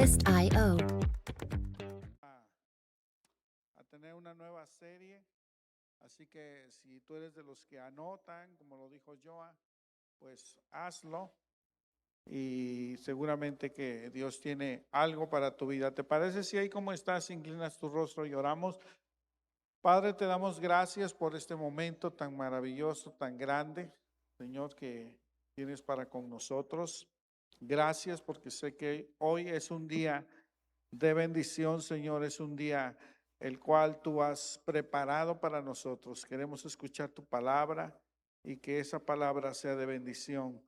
Nerdist.io. A tener una nueva serie, así que si tú eres de los que anotan, como lo dijo Joa, pues hazlo y seguramente que Dios tiene algo para tu vida. ¿Te parece si ahí como estás, inclinas tu rostro y oramos? Padre, te damos gracias por este momento tan maravilloso, tan grande, Señor, que tienes para con nosotros. Gracias porque sé que hoy es un día de bendición, Señor, es un día el cual tú has preparado para nosotros. Queremos escuchar tu palabra y que esa palabra sea de bendición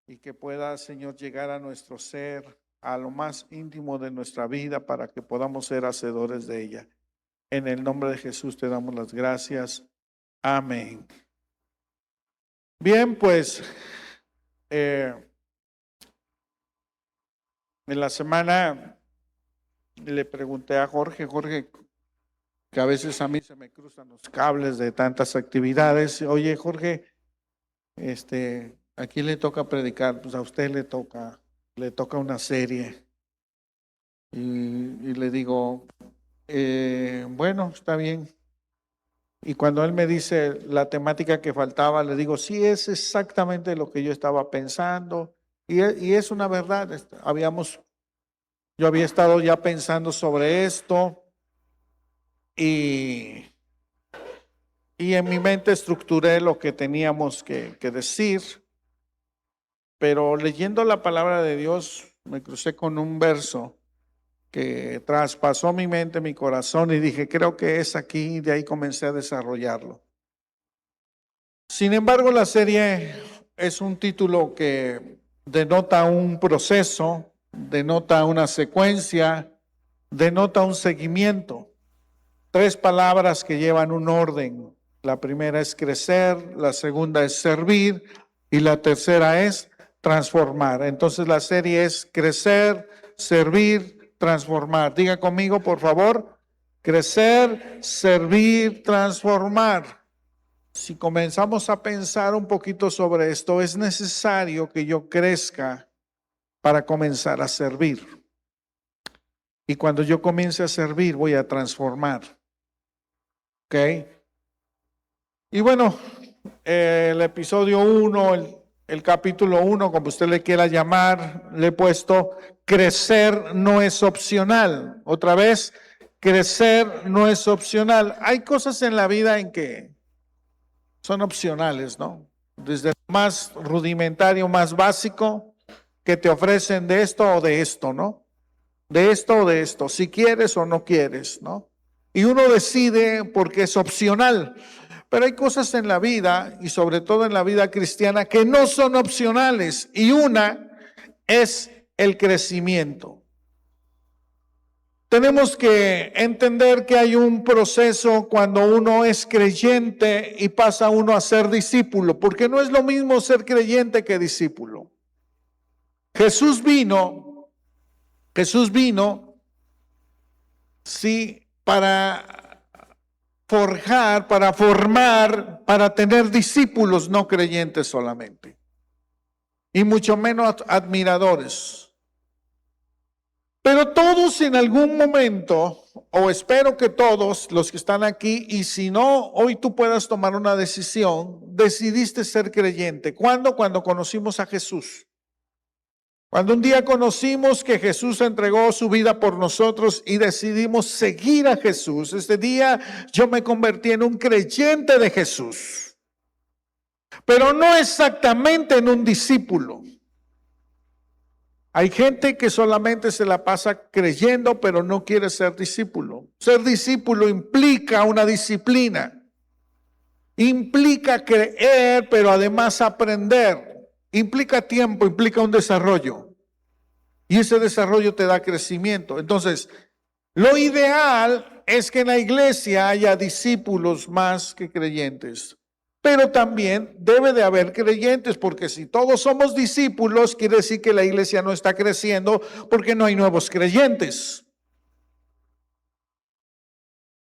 y que pueda, Señor, llegar a nuestro ser, a lo más íntimo de nuestra vida para que podamos ser hacedores de ella. En el nombre de Jesús te damos las gracias. Amén. Bien, pues en la semana le pregunté a Jorge, que a veces a mí se me cruzan los cables de tantas actividades. Oye, Jorge, aquí le toca predicar, pues a usted le toca una serie. Y le digo, bueno, está bien. Y cuando él me dice la temática que faltaba, le digo, sí, es exactamente lo que yo estaba pensando. Y es una verdad, yo había estado ya pensando sobre esto y en mi mente estructuré lo que teníamos que decir, pero leyendo la palabra de Dios me crucé con un verso que traspasó mi mente, mi corazón y dije, creo que es aquí, y de ahí comencé a desarrollarlo. Sin embargo, la serie es un título que denota un proceso, denota una secuencia, denota un seguimiento. 3 palabras que llevan un orden. La primera es crecer, la segunda es servir y la tercera es transformar. Entonces la serie es crecer, servir, transformar. Diga conmigo, por favor, crecer, servir, transformar. Si comenzamos a pensar un poquito sobre esto, es necesario que yo crezca para comenzar a servir. Y cuando yo comience a servir, voy a transformar. ¿Ok? Y bueno, el episodio 1, el capítulo 1, como usted le quiera llamar, le he puesto crecer no es opcional. Otra vez, crecer no es opcional. Hay cosas en la vida en que son opcionales, ¿no? Desde lo más rudimentario, más básico, que te ofrecen de esto o de esto, ¿no? De esto o de esto, si quieres o no quieres, ¿no? Y uno decide porque es opcional. Pero hay cosas en la vida, y sobre todo en la vida cristiana, que no son opcionales. Y una es el crecimiento. Tenemos que entender que hay un proceso cuando uno es creyente y pasa uno a ser discípulo, porque no es lo mismo ser creyente que discípulo. Jesús vino, sí, para forjar, para formar, para tener discípulos no creyentes solamente, y mucho menos admiradores. Pero todos en algún momento, o espero que todos los que están aquí, y si no, hoy tú puedas tomar una decisión, decidiste ser creyente. ¿Cuándo? Cuando conocimos a Jesús. Cuando un día conocimos que Jesús entregó su vida por nosotros y decidimos seguir a Jesús. Este día yo me convertí en un creyente de Jesús. Pero no exactamente en un discípulo. Hay gente que solamente se la pasa creyendo, pero no quiere ser discípulo. Ser discípulo implica una disciplina. Implica creer, pero además aprender. Implica tiempo, implica un desarrollo. Y ese desarrollo te da crecimiento. Entonces, lo ideal es que en la iglesia haya discípulos más que creyentes. Pero también debe de haber creyentes, porque si todos somos discípulos, quiere decir que la iglesia no está creciendo porque no hay nuevos creyentes.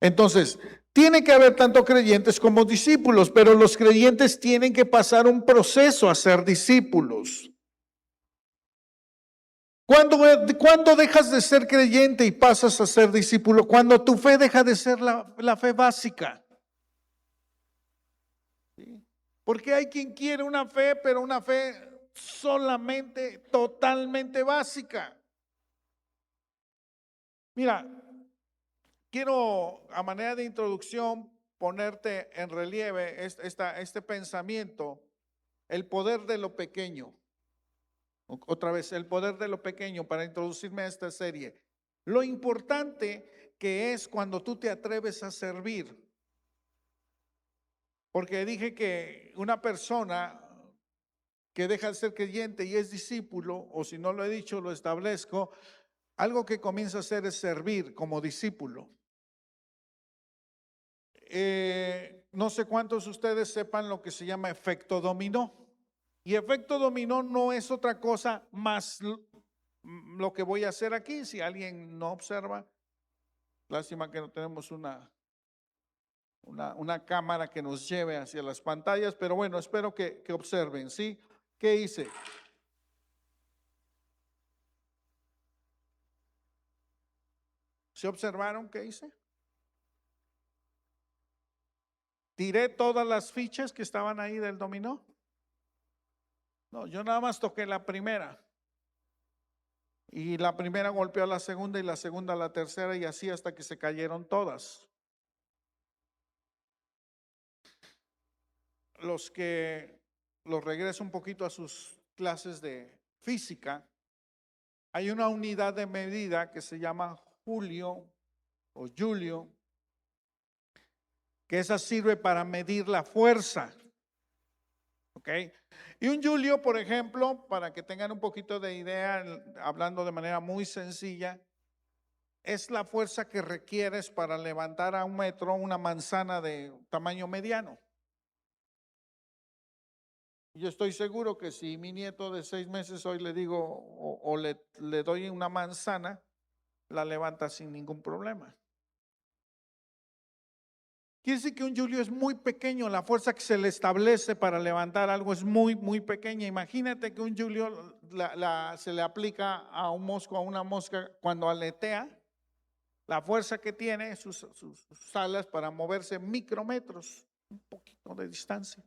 Entonces, tiene que haber tanto creyentes como discípulos, pero los creyentes tienen que pasar un proceso a ser discípulos. ¿Cuándo dejas de ser creyente y pasas a ser discípulo? Cuando tu fe deja de ser la fe básica. ¿Sí? Porque hay quien quiere una fe, pero una fe solamente, totalmente básica. Mira, quiero a manera de introducción ponerte en relieve este pensamiento, el poder de lo pequeño. Otra vez, el poder de lo pequeño para introducirme a esta serie. Lo importante que es cuando tú te atreves a servir. Porque dije que una persona que deja de ser creyente y es discípulo, o si no lo he dicho, lo establezco, algo que comienza a hacer es servir como discípulo. No sé cuántos de ustedes sepan lo que se llama efecto dominó. Y efecto dominó no es otra cosa más lo que voy a hacer aquí. Si alguien no observa, lástima que no tenemos una cámara que nos lleve hacia las pantallas, pero bueno, espero que observen, ¿sí? ¿Qué hice? ¿Se observaron qué hice? Tiré todas las fichas que estaban ahí del dominó. No, yo nada más toqué la primera. Y la primera golpeó a la segunda y la segunda a la tercera y así hasta que se cayeron todas. Los regreso un poquito a sus clases de física, hay una unidad de medida que se llama Julio o Julio, que esa sirve para medir la fuerza. ¿Ok? Y un Julio, por ejemplo, para que tengan un poquito de idea, hablando de manera muy sencilla, es la fuerza que requieres para levantar a 1 metro una manzana de tamaño mediano. Yo estoy seguro que si mi nieto de 6 meses hoy le digo o le doy una manzana, la levanta sin ningún problema. Quiere decir que un Julio es muy pequeño, la fuerza que se le establece para levantar algo es muy, muy pequeña. Imagínate que un Julio se le aplica a un mosco, a una mosca cuando aletea, la fuerza que tiene sus alas para moverse micrómetros, un poquito de distancia.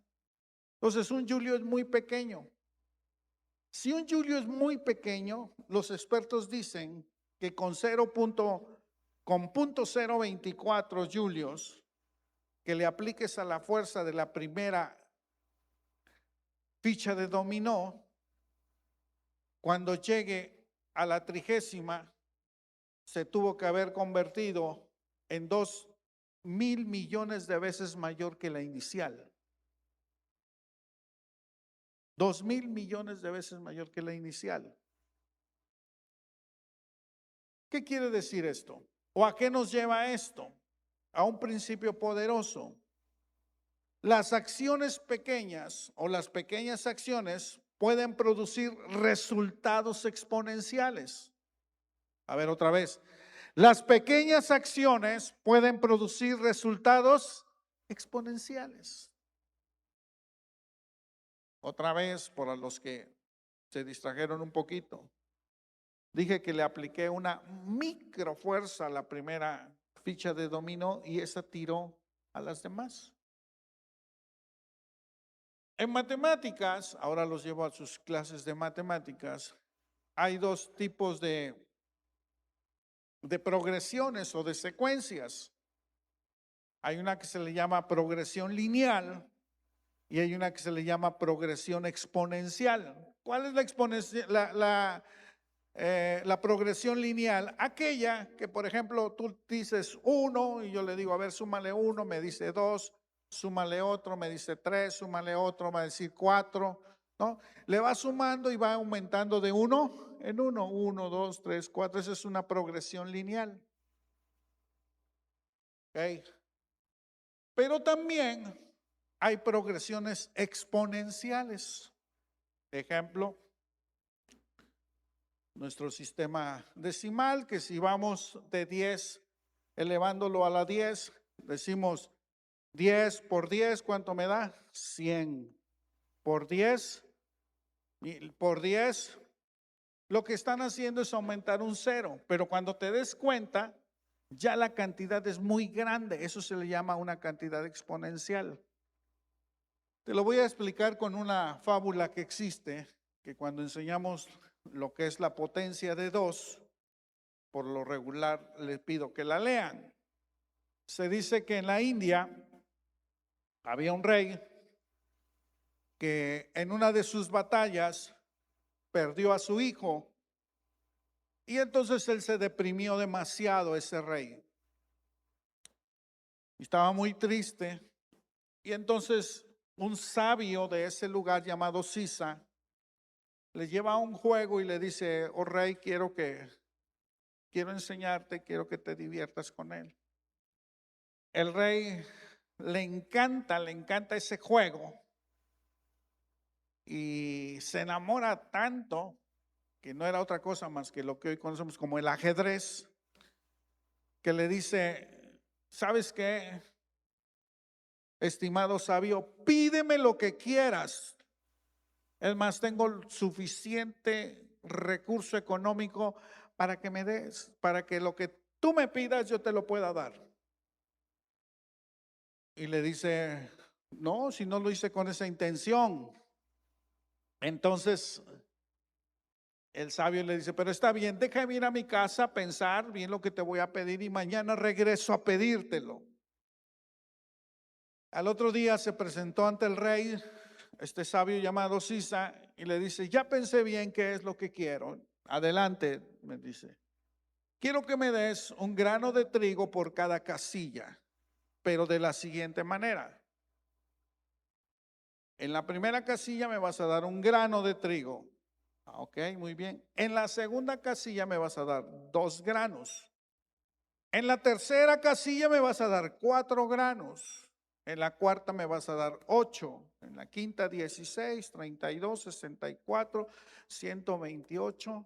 Entonces un Julio es muy pequeño. Si un Julio es muy pequeño, los expertos dicen que con 0.024 Julios que le apliques a la fuerza de la primera ficha de dominó, cuando llegue a la 30ª, se tuvo que haber convertido en 2,000 millones de veces mayor que la inicial. 2,000 millones de veces mayor que la inicial. ¿Qué quiere decir esto? ¿O a qué nos lleva esto? A un principio poderoso. Las acciones pequeñas o las pequeñas acciones pueden producir resultados exponenciales. A ver, otra vez. Las pequeñas acciones pueden producir resultados exponenciales. Otra vez, para los que se distrajeron un poquito. Dije que le apliqué una microfuerza a la primera ficha de dominó y esa tiró a las demás. En matemáticas, ahora los llevo a sus clases de matemáticas, hay 2 tipos de progresiones o de secuencias. Hay una que se le llama progresión lineal y hay una que se le llama progresión exponencial. ¿Cuál es la exponencial? La progresión lineal, aquella que, por ejemplo, tú dices 1 y yo le digo, a ver, súmale 1, me dice 2, súmale otro, me dice 3, súmale otro, me va a decir 4, ¿no? Le va sumando y va aumentando de 1 en 1, 1, 2, 3, 4, esa es una progresión lineal. ¿Okay? Pero también hay progresiones exponenciales. Ejemplo, nuestro sistema decimal, que si vamos de 10 elevándolo a la 10, decimos 10 por 10, ¿cuánto me da? 100. Por 10, lo que están haciendo es aumentar un cero, pero cuando te des cuenta, ya la cantidad es muy grande. Eso se le llama una cantidad exponencial. Te lo voy a explicar con una fábula que existe, que cuando enseñamos lo que es la potencia de 2, por lo regular les pido que la lean. Se dice que en la India había un rey que en una de sus batallas perdió a su hijo y entonces él se deprimió demasiado, ese rey. Estaba muy triste y entonces un sabio de ese lugar llamado Sisa le lleva a un juego y le dice: oh rey, quiero enseñarte, quiero que te diviertas con él. El rey le encanta ese juego y se enamora tanto que no era otra cosa más que lo que hoy conocemos como el ajedrez, que le dice: ¿sabes qué, estimado sabio? Pídeme lo que quieras. Es más, tengo suficiente recurso económico para que me des, para que lo que tú me pidas yo te lo pueda dar. Y le dice: no, si no lo hice con esa intención. Entonces el sabio le dice: pero está bien, déjame ir a mi casa, pensar bien lo que te voy a pedir y mañana regreso a pedírtelo. Al otro día se presentó ante el rey este sabio llamado Sisa y le dice: ya pensé bien qué es lo que quiero. Adelante, me dice. Quiero que me des un grano de trigo por cada casilla, pero de la siguiente manera. En la primera casilla me vas a dar un grano de trigo. Ok, muy bien. En la segunda casilla me vas a dar 2 granos. En la tercera casilla me vas a dar 4 granos. En la cuarta me vas a dar 8. En la quinta 16, 32, 64, 128,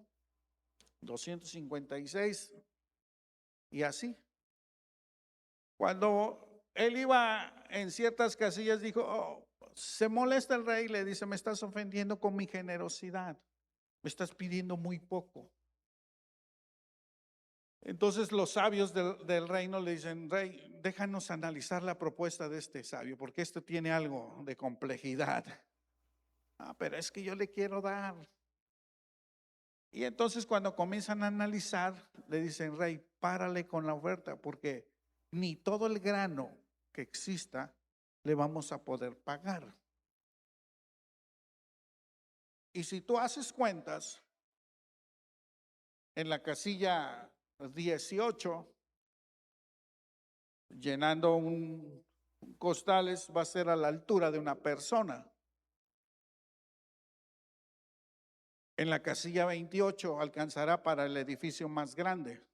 256 y así. Cuando él iba en ciertas casillas dijo: oh, se molesta el rey y le dice: me estás ofendiendo con mi generosidad. Me estás pidiendo muy poco. Entonces los sabios del reino le dicen: rey, déjanos analizar la propuesta de este sabio, porque esto tiene algo de complejidad. Pero es que yo le quiero dar. Y entonces cuando comienzan a analizar, le dicen: rey, párale con la oferta, porque ni todo el grano que exista le vamos a poder pagar. Y si tú haces cuentas, en la casilla 18, llenando un costales va a ser a la altura de una persona. En la casilla 28 alcanzará para el edificio más grande.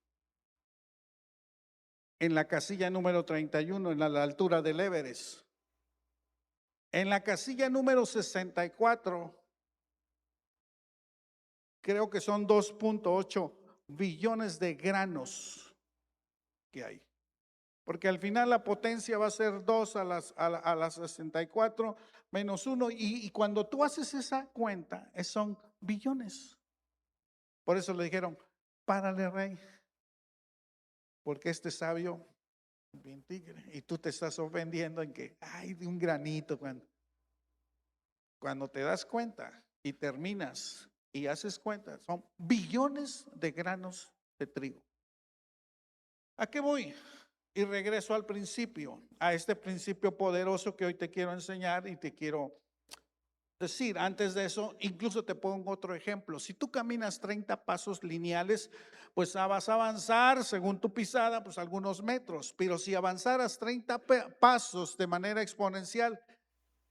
En la casilla número 31, en la altura del Everest. En la casilla número 64, creo que son 2.8 billones de granos que hay. Porque al final la potencia va a ser 2 a las 64 menos 1. Y cuando tú haces esa cuenta, son billones. Por eso le dijeron: párale, rey, porque este sabio bien tigre, y tú te estás ofendiendo en que hay de un granito. Cuando te das cuenta y terminas y haces cuenta, son billones de granos de trigo. ¿A qué voy? Y regreso al principio, a este principio poderoso que hoy te quiero enseñar y te quiero decir. Antes de eso, incluso te pongo otro ejemplo. Si tú caminas 30 pasos lineales, pues vas a avanzar según tu pisada, pues algunos metros. Pero si avanzaras 30 pasos de manera exponencial,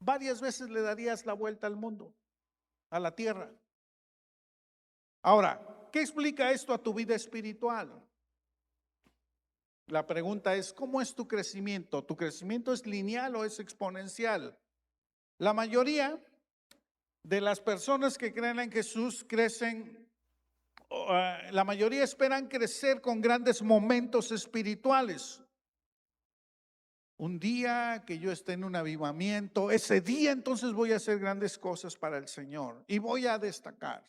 varias veces le darías la vuelta al mundo, a la tierra. Ahora, ¿qué explica esto a tu vida espiritual? La pregunta es: ¿cómo es tu crecimiento? ¿Tu crecimiento es lineal o es exponencial? La mayoría de las personas que creen en Jesús crecen, la mayoría esperan crecer con grandes momentos espirituales. Un día que yo esté en un avivamiento, ese día entonces voy a hacer grandes cosas para el Señor y voy a destacar.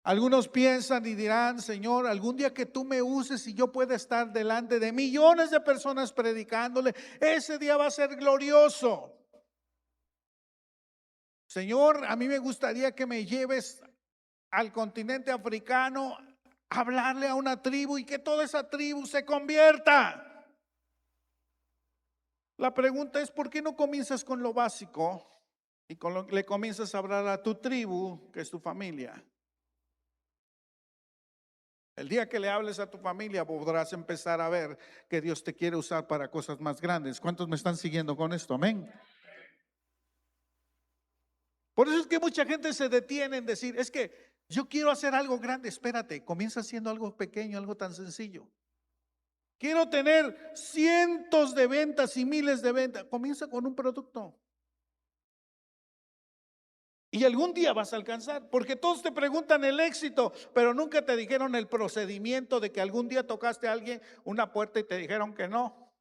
Algunos piensan y dirán: Señor, algún día que tú me uses y yo pueda estar delante de millones de personas predicándole, ese día va a ser glorioso. Señor, a mí me gustaría que me lleves al continente africano a hablarle a una tribu y que toda esa tribu se convierta. La pregunta es: ¿por qué no comienzas con lo básico y le comienzas a hablar a tu tribu, que es tu familia? El día que le hables a tu familia podrás empezar a ver que Dios te quiere usar para cosas más grandes. ¿Cuántos me están siguiendo con esto? Amén. Por eso es que mucha gente se detiene en decir: es que yo quiero hacer algo grande. Espérate, comienza haciendo algo pequeño, algo tan sencillo. Quiero tener cientos de ventas y miles de ventas. Comienza con un producto. Y algún día vas a alcanzar, porque todos te preguntan el éxito, pero nunca te dijeron el procedimiento de que algún día tocaste a alguien una puerta y te dijeron que no.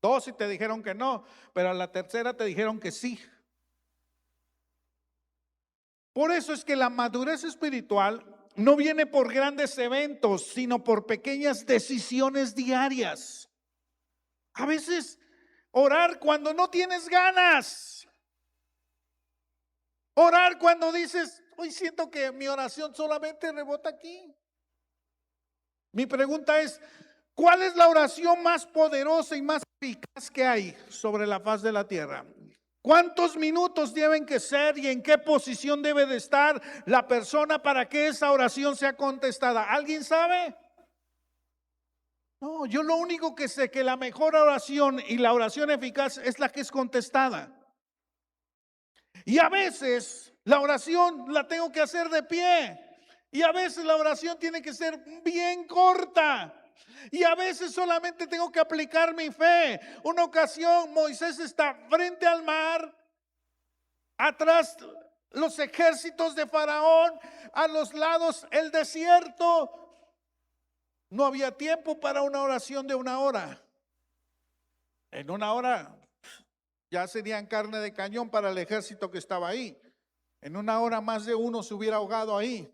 Dos y te dijeron que no, pero a la tercera te dijeron que sí. Por eso es que la madurez espiritual no viene por grandes eventos, sino por pequeñas decisiones diarias. A veces orar cuando no tienes ganas. Orar cuando dices: hoy siento que mi oración solamente rebota aquí. Mi pregunta es: ¿cuál es la oración más poderosa y más eficaz que hay sobre la faz de la tierra? ¿Cuántos minutos deben que ser y en qué posición debe de estar la persona para que esa oración sea contestada? ¿Alguien sabe? No, yo lo único que sé que la mejor oración y la oración eficaz es la que es contestada. Y a veces la oración la tengo que hacer de pie. Y a veces la oración tiene que ser bien corta. Y a veces solamente tengo que aplicar mi fe. Una ocasión Moisés está frente al mar, atrás los ejércitos de Faraón, a los lados el desierto. No había tiempo para una oración de una hora. En una hora ya serían carne de cañón para el ejército que estaba ahí. En una hora más de uno se hubiera ahogado ahí.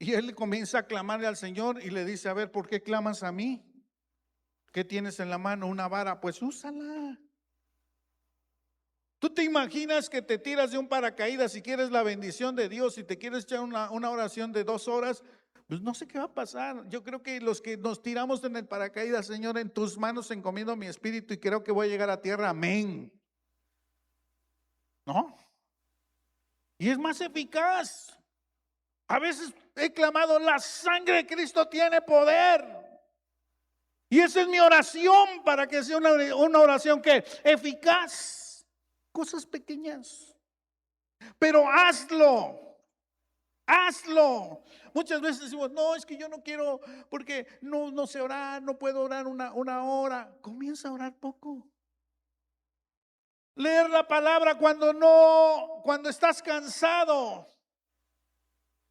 Y él comienza a clamarle al Señor y le dice: a ver, ¿por qué clamas a mí? ¿Qué tienes en la mano? Una vara, pues úsala. ¿Tú te imaginas que te tiras de un paracaídas y quieres la bendición de Dios y te quieres echar una oración de 2 horas? Pues no sé qué va a pasar. Yo creo que los que nos tiramos en el paracaídas: Señor, en tus manos encomiendo mi espíritu y creo que voy a llegar a tierra. Amén. ¿No? Y es más eficaz. A veces he clamado: la sangre de Cristo tiene poder. Y esa es mi oración, para que sea una oración que eficaz. Cosas pequeñas. Pero hazlo. Hazlo. Muchas veces decimos: no, es que yo no quiero, porque no sé orar, no puedo orar una hora. Comienza a orar poco. Leer la palabra cuando estás cansado.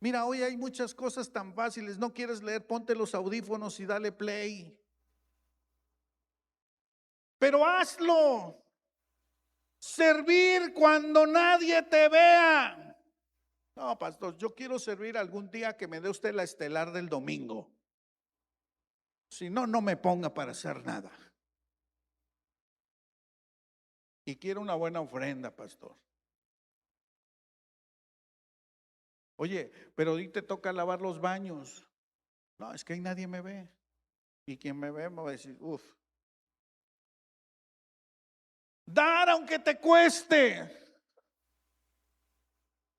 Mira, hoy hay muchas cosas tan fáciles. No quieres leer, ponte los audífonos y dale play. Pero hazlo. Servir cuando nadie te vea. No, pastor, yo quiero servir algún día que me dé usted la estelar del domingo. Si no, no me ponga para hacer nada. Y quiero una buena ofrenda, pastor. Oye, pero hoy te toca lavar los baños. No, es que ahí nadie me ve. Y quien me ve me va a decir: uff. Dar aunque te cueste.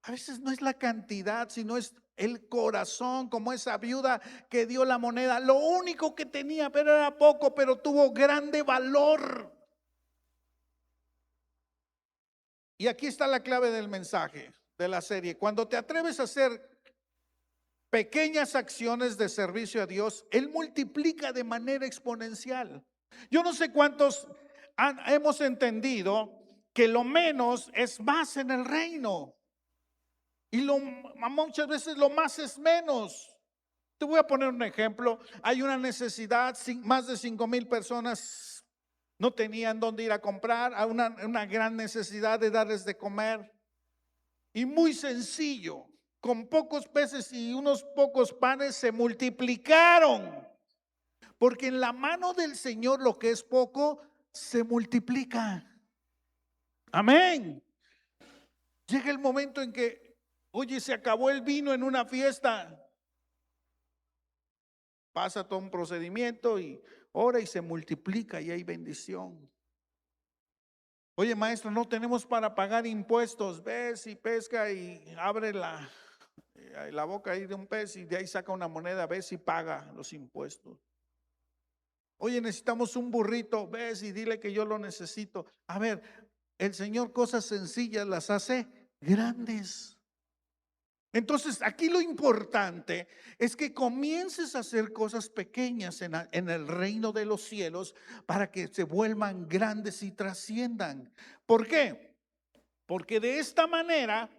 A veces no es la cantidad, sino es el corazón, como esa viuda que dio la moneda. Lo único que tenía, pero era poco, pero tuvo grande valor. Y aquí está la clave del mensaje de la serie. Cuando te atreves a hacer pequeñas acciones de servicio a Dios, Él multiplica de manera exponencial. Yo no sé cuántos hemos entendido que lo menos es más en el reino. Y muchas veces lo más es menos. Te voy a poner un ejemplo. Hay una necesidad, más de 5,000 personas no tenían dónde ir a comprar, a una gran necesidad de darles de comer. Y muy sencillo. con pocos peces y unos pocos panes se multiplicaron. Porque en la mano del Señor lo que es poco se multiplica. Amén. Llega el momento en que, oye, se acabó el vino en una fiesta. Pasa todo un procedimiento y ora y se multiplica y hay bendición. Oye, maestro, no tenemos para pagar impuestos. Ves y pesca y abre la boca ahí de un pez y de ahí saca una moneda. Ves y paga los impuestos. Oye, necesitamos un burrito. Ves y dile que yo lo necesito. A ver, el Señor cosas sencillas las hace grandes. Entonces, aquí lo importante es que comiences a hacer cosas pequeñas en el reino de los cielos para que se vuelvan grandes y trasciendan. ¿Por qué? Porque de esta manera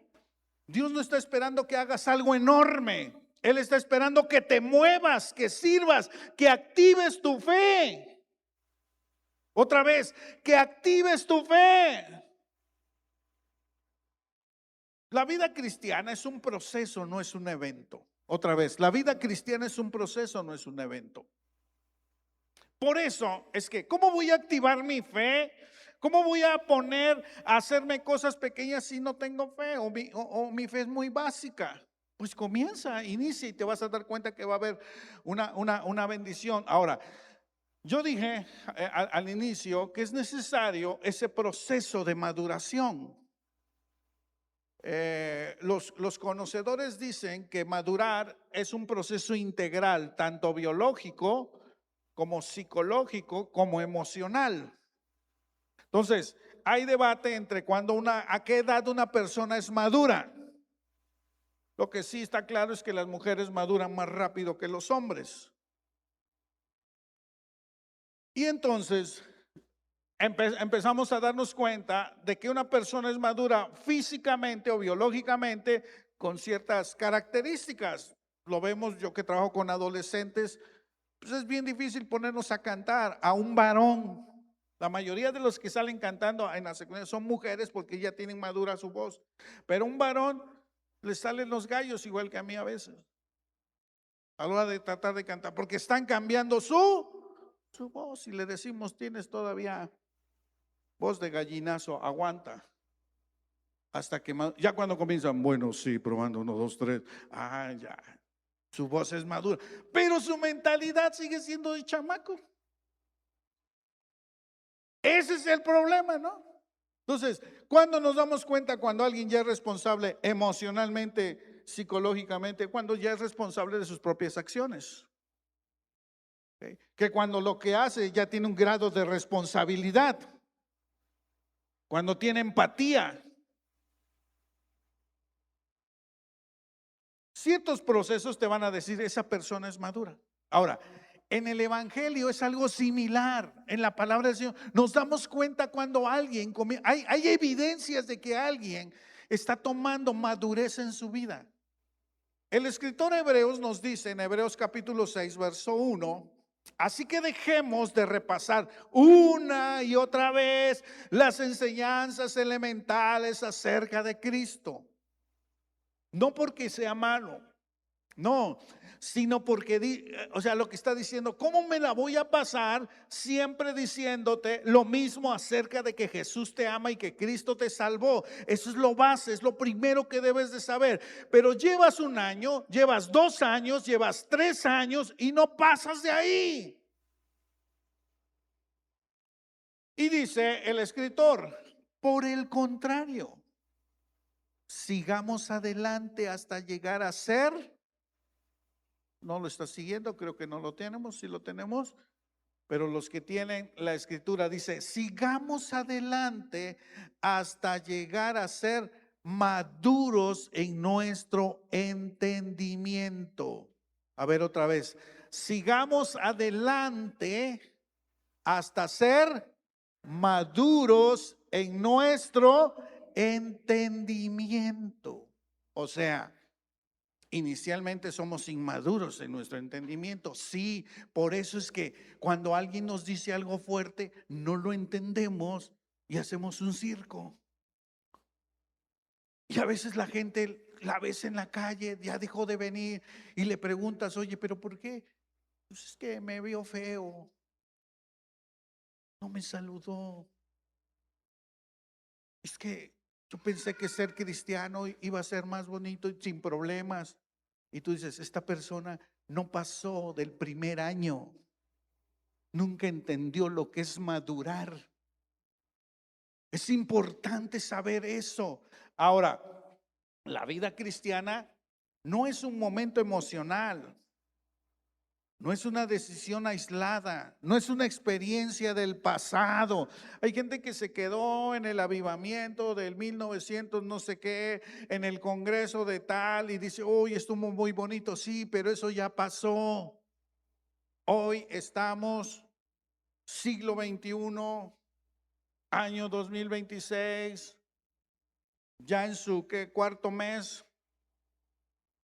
Dios no está esperando que hagas algo enorme. Él está esperando que te muevas, que sirvas, que actives tu fe. Otra vez, que actives tu fe. La vida cristiana es un proceso, no es un evento. Otra vez, la vida cristiana es un proceso, no es un evento. Por eso es que, ¿cómo voy a activar mi fe? ¿Cómo voy a poner a hacerme cosas pequeñas si no tengo fe o mi fe es muy básica? Pues comienza, inicia y te vas a dar cuenta que va a haber una bendición. Ahora, yo dije al inicio que es necesario ese proceso de maduración. Los conocedores dicen que madurar es un proceso integral, tanto biológico como psicológico, como emocional. Entonces, hay debate entre a qué edad una persona es madura. Lo que sí está claro es que las mujeres maduran más rápido que los hombres. Y entonces empezamos a darnos cuenta de que una persona es madura físicamente o biológicamente con ciertas características. Lo vemos, yo que trabajo con adolescentes, pues es bien difícil ponernos a cantar a un varón. La mayoría de los que salen cantando en la secundaria son mujeres porque ya tienen madura su voz. Pero un varón le salen los gallos igual que a mí a veces. A la hora de tratar de cantar, porque están cambiando su voz y le decimos, tienes todavía voz de gallinazo, aguanta. Hasta que ya cuando comienzan, bueno, sí, probando 1, 2, 3, ya, su voz es madura, pero su mentalidad sigue siendo de chamaco. Ese es el problema, ¿no? Entonces, ¿cuándo nos damos cuenta cuando alguien ya es responsable emocionalmente, psicológicamente, cuando ya es responsable de sus propias acciones? ¿Okay? Que cuando lo que hace ya tiene un grado de responsabilidad, cuando tiene empatía. Ciertos procesos te van a decir, esa persona es madura. Ahora, en el evangelio es algo similar. En la palabra del Señor nos damos cuenta cuando alguien, hay evidencias de que alguien está tomando madurez en su vida. El escritor Hebreos nos dice en Hebreos capítulo 6, verso 1, así que dejemos de repasar una y otra vez las enseñanzas elementales acerca de Cristo. No porque sea malo, no, sino porque, lo que está diciendo, ¿cómo me la voy a pasar siempre diciéndote lo mismo acerca de que Jesús te ama y que Cristo te salvó? Eso es lo base, es lo primero que debes de saber. Pero llevas 1 año, llevas 2 años, llevas 3 años y no pasas de ahí. Y dice el escritor, por el contrario, sigamos adelante hasta llegar a ser. No lo está siguiendo, creo que no lo tenemos, sí lo tenemos, pero los que tienen la escritura dice, sigamos adelante hasta llegar a ser maduros en nuestro entendimiento. A ver otra vez, sigamos adelante hasta ser maduros en nuestro entendimiento. O sea, inicialmente somos inmaduros en nuestro entendimiento. Sí, por eso es que cuando alguien nos dice algo fuerte, no lo entendemos y hacemos un circo. Y a veces la gente la ves en la calle, ya dejó de venir y le preguntas, oye, ¿pero por qué? Pues es que me vio feo, no me saludó. Es que yo pensé que ser cristiano iba a ser más bonito y sin problemas. Y tú dices, esta persona no pasó del primer año, nunca entendió lo que es madurar. Es importante saber eso. Ahora, la vida cristiana no es un momento emocional, no es una decisión aislada, no es una experiencia del pasado. Hay gente que se quedó en el avivamiento del 1900 no sé qué, en el congreso de tal, y dice, uy, estuvo muy bonito. Sí, pero eso ya pasó. Hoy estamos siglo XXI, año 2026, ya en su cuarto mes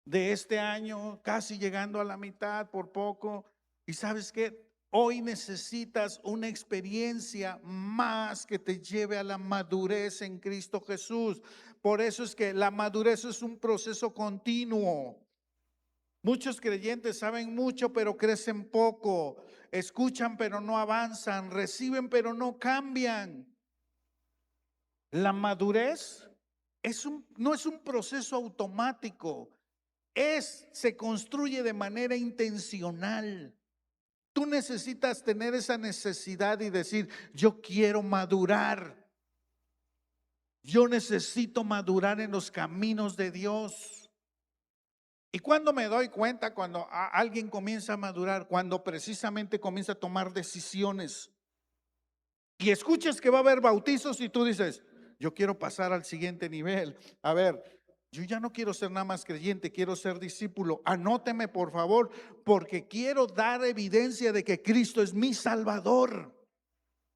de este año, casi llegando a la mitad por poco. Y sabes que hoy necesitas una experiencia más que te lleve a la madurez en Cristo Jesús. Por eso es que la madurez es un proceso continuo. Muchos creyentes saben mucho pero crecen poco, escuchan pero no avanzan, reciben pero no cambian. La madurez no es un proceso automático. Se construye de manera intencional. Tú necesitas tener esa necesidad y decir, yo quiero madurar. Yo necesito madurar en los caminos de Dios. Y cuando me doy cuenta, cuando alguien comienza a madurar, cuando precisamente comienza a tomar decisiones y escuchas que va a haber bautizos y tú dices, yo quiero pasar al siguiente nivel. A ver, yo ya no quiero ser nada más creyente, quiero ser discípulo. Anóteme por favor, porque quiero dar evidencia de que Cristo es mi Salvador.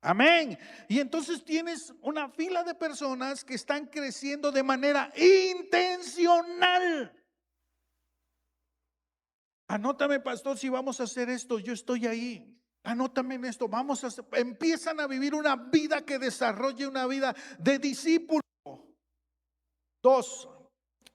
Amén. Y entonces tienes una fila de personas que están creciendo de manera intencional. Anótame, pastor, si vamos a hacer esto, yo estoy ahí. Anótame en esto, empiezan a vivir una vida que desarrolle una vida de discípulo. Dos,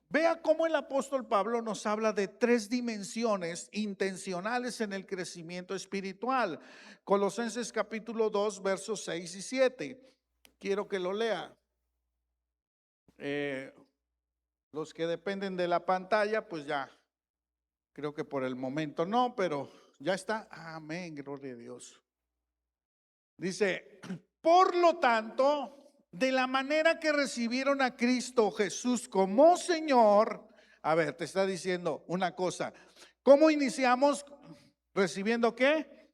vea cómo el apóstol Pablo nos habla de tres dimensiones intencionales en el crecimiento espiritual. Colosenses capítulo 2, versos 6 y 7. Quiero que lo lea. Los que dependen de la pantalla, pues ya, creo que por el momento no, pero ya está. Amén, gloria a Dios. Dice, por lo tanto, de la manera que recibieron a Cristo Jesús como Señor, a ver, te está diciendo una cosa. ¿Cómo iniciamos? ¿Recibiendo qué?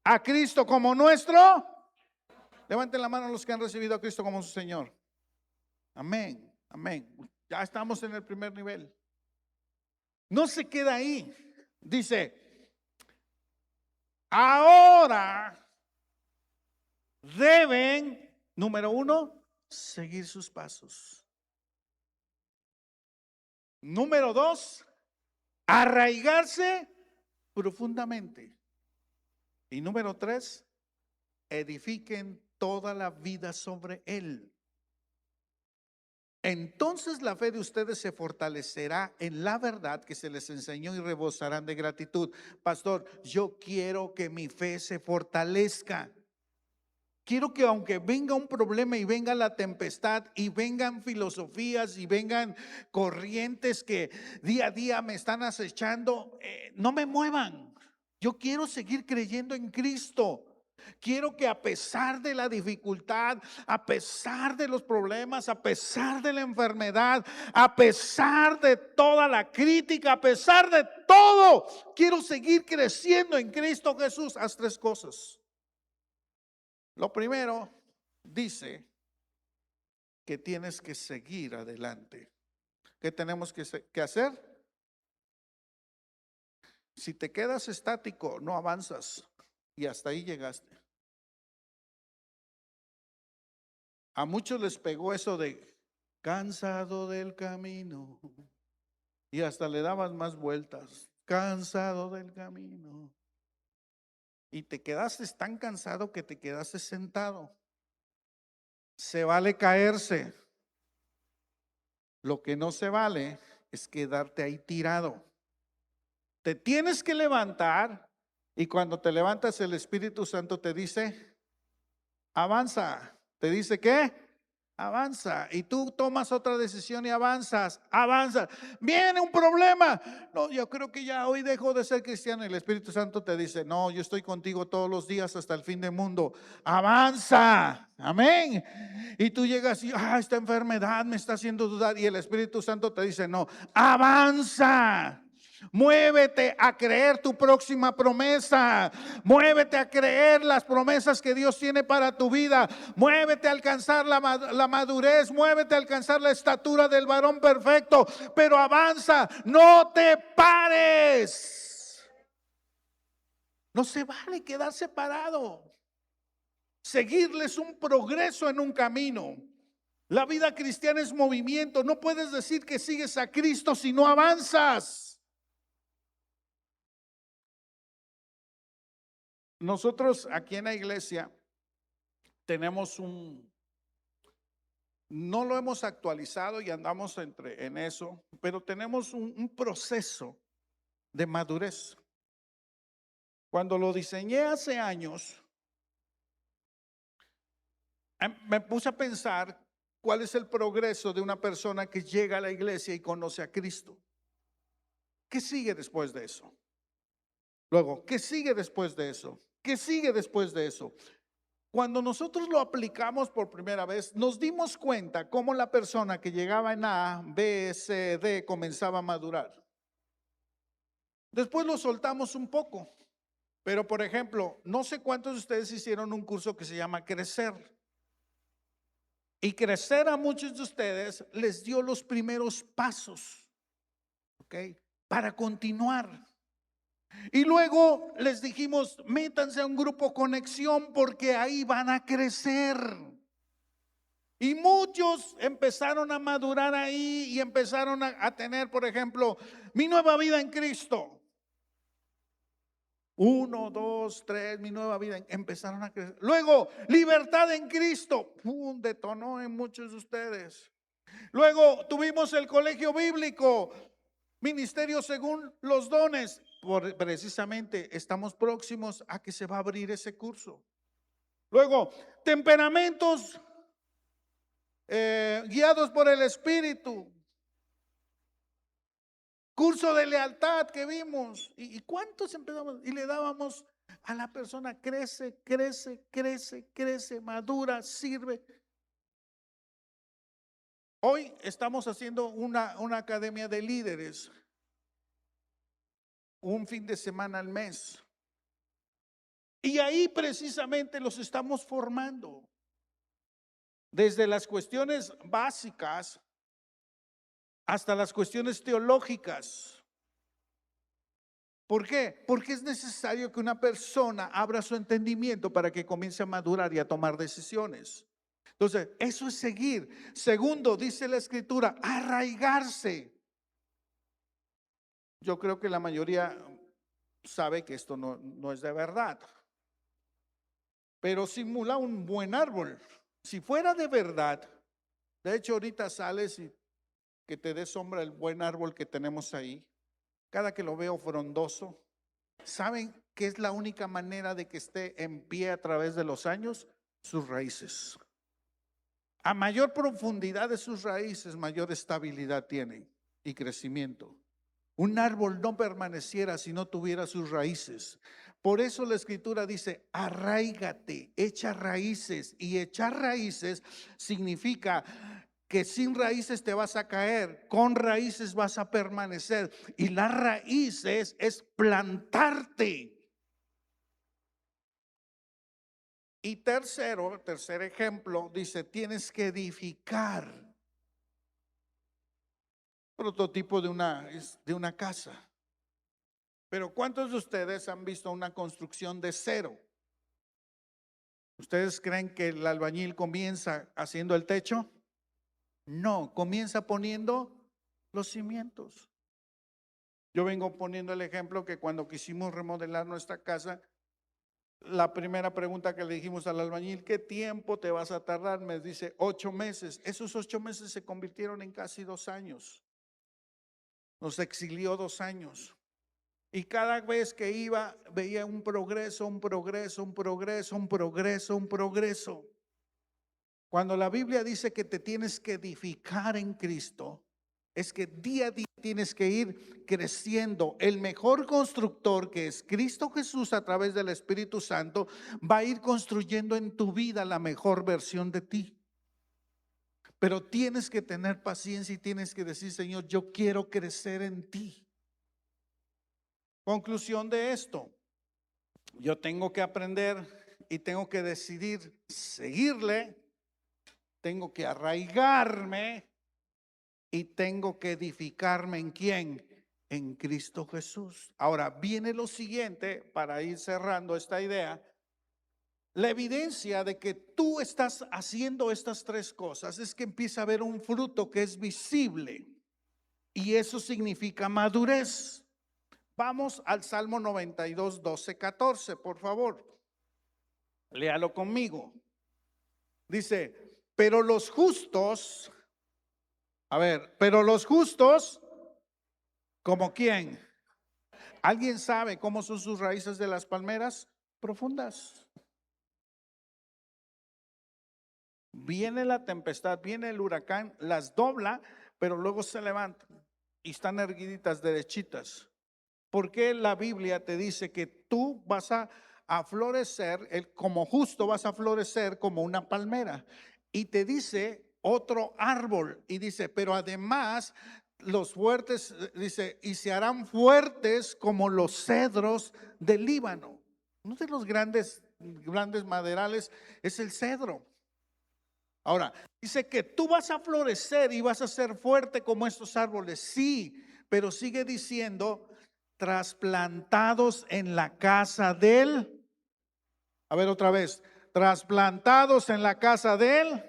A Cristo como nuestro. Levanten la mano los que han recibido a Cristo como su Señor. Amén, amén. Ya estamos en el primer nivel. No se queda ahí. Dice, ahora deben, número uno, seguir sus pasos. Número dos, arraigarse profundamente. Y número tres, edifiquen toda la vida sobre él. Entonces la fe de ustedes se fortalecerá en la verdad que se les enseñó y rebosarán de gratitud. Pastor, yo quiero que mi fe se fortalezca. Quiero que aunque venga un problema y venga la tempestad y vengan filosofías y vengan corrientes que día a día me están acechando, no me muevan. Yo quiero seguir creyendo en Cristo. Quiero que a pesar de la dificultad, a pesar de los problemas, a pesar de la enfermedad, a pesar de toda la crítica, a pesar de todo, quiero seguir creciendo en Cristo Jesús. Haz tres cosas. Lo primero, dice que tienes que seguir adelante. ¿Qué tenemos que hacer? Si te quedas estático, no avanzas y hasta ahí llegaste. A muchos les pegó eso de cansado del camino y hasta le daban más vueltas. Cansado del camino. Y te quedaste tan cansado que te quedaste sentado. Se vale caerse. Lo que no se vale es quedarte ahí tirado. Te tienes que levantar y cuando te levantas el Espíritu Santo te dice, avanza. ¿Te dice qué? Avanza. Y tú tomas otra decisión y avanzas, avanzas. Viene un problema. No, yo creo que ya hoy dejo de ser cristiano. Y el Espíritu Santo te dice, no, yo estoy contigo todos los días hasta el fin del mundo. Avanza. Amén. Y tú llegas y, esta enfermedad me está haciendo dudar. Y el Espíritu Santo te dice, no, avanza. Muévete a creer tu próxima promesa. Muévete a creer las promesas que Dios tiene para tu vida. Muévete a alcanzar la madurez. Muévete a alcanzar la estatura del varón perfecto. Pero avanza, no te pares. No se vale quedarse parado. Seguirles un progreso en un camino. La vida cristiana es movimiento. No puedes decir que sigues a Cristo si no avanzas. Nosotros aquí en la iglesia tenemos no lo hemos actualizado y andamos en eso, pero tenemos un proceso de madurez. Cuando lo diseñé hace años, me puse a pensar cuál es el progreso de una persona que llega a la iglesia y conoce a Cristo. ¿Qué sigue después de eso? Luego, ¿qué sigue después de eso? ¿Qué sigue después de eso? Cuando nosotros lo aplicamos por primera vez, nos dimos cuenta cómo la persona que llegaba en A, B, C, D comenzaba a madurar. Después lo soltamos un poco, pero por ejemplo, no sé cuántos de ustedes hicieron un curso que se llama Crecer. Y Crecer a muchos de ustedes les dio los primeros pasos, ¿ok? Para continuar. Y luego les dijimos, métanse a un grupo conexión porque ahí van a crecer. Y muchos empezaron a madurar ahí y empezaron a tener, por ejemplo, mi nueva vida en Cristo. 1, 2, 3, mi nueva vida. Empezaron a crecer. Luego, libertad en Cristo. ¡Pum! Detonó en muchos de ustedes. Luego tuvimos el colegio bíblico, ministerio según los dones. Precisamente estamos próximos a que se va a abrir ese curso. Luego, temperamentos guiados por el Espíritu. Curso de lealtad que vimos. ¿Y cuántos empezamos? Y le dábamos a la persona, crece, crece, crece, crece, madura, sirve. Hoy estamos haciendo una academia de líderes, un fin de semana al mes. Y ahí precisamente los estamos formando. Desde las cuestiones básicas hasta las cuestiones teológicas. ¿Por qué? Porque es necesario que una persona abra su entendimiento para que comience a madurar y a tomar decisiones. Entonces, eso es seguir. Segundo, dice la Escritura, arraigarse. Yo creo que la mayoría sabe que esto no es de verdad, pero simula un buen árbol. Si fuera de verdad, de hecho ahorita sales y que te dé sombra el buen árbol que tenemos ahí. Cada que lo veo frondoso, ¿saben qué es la única manera de que esté en pie a través de los años? Sus raíces. A mayor profundidad de sus raíces, mayor estabilidad tienen y crecimiento. Un árbol no permaneciera si no tuviera sus raíces. Por eso la Escritura dice, arraígate, echa raíces. Y echar raíces significa que sin raíces te vas a caer, con raíces vas a permanecer. Y las raíces es plantarte. Y tercer ejemplo, dice, tienes que edificar. Prototipo de una casa. Pero ¿cuántos de ustedes han visto una construcción de cero? ¿Ustedes creen que el albañil comienza haciendo el techo? No, comienza poniendo los cimientos. Yo vengo poniendo el ejemplo que cuando quisimos remodelar nuestra casa, La primera pregunta que le dijimos al albañil, ¿qué tiempo te vas a tardar? Me dice 8 meses. Esos 8 meses se convirtieron en casi 2 años. Nos exilió 2 años. Y cada vez que iba, veía un progreso, un progreso, un progreso, un progreso, un progreso. Cuando la Biblia dice que te tienes que edificar en Cristo, es que día a día tienes que ir creciendo. El mejor constructor, que es Cristo Jesús a través del Espíritu Santo, va a ir construyendo en tu vida la mejor versión de ti. Pero tienes que tener paciencia y tienes que decir, Señor, yo quiero crecer en ti. Conclusión de esto, yo tengo que aprender y tengo que decidir seguirle, tengo que arraigarme y tengo que edificarme ¿en quién? En Cristo Jesús. Ahora viene lo siguiente para ir cerrando esta idea. La evidencia de que tú estás haciendo estas 3 cosas es que empieza a haber un fruto que es visible y eso significa madurez. Vamos al Salmo 92, 12, 14, por favor. Léalo conmigo. Dice, pero los justos, pero los justos, ¿como quién? ¿Alguien sabe cómo son sus raíces de las palmeras? Profundas. Viene la tempestad, viene el huracán, las dobla, pero luego se levantan y están erguiditas, derechitas. ¿Por qué la Biblia te dice que tú vas a florecer, como justo vas a florecer como una palmera? Y te dice otro árbol y dice, pero además los fuertes, dice, y se harán fuertes como los cedros del Líbano. Uno de los grandes maderales es el cedro. Ahora, dice que tú vas a florecer y vas a ser fuerte como estos árboles. Sí, pero sigue diciendo, trasplantados en la casa de él. A ver otra vez, trasplantados en la casa de él.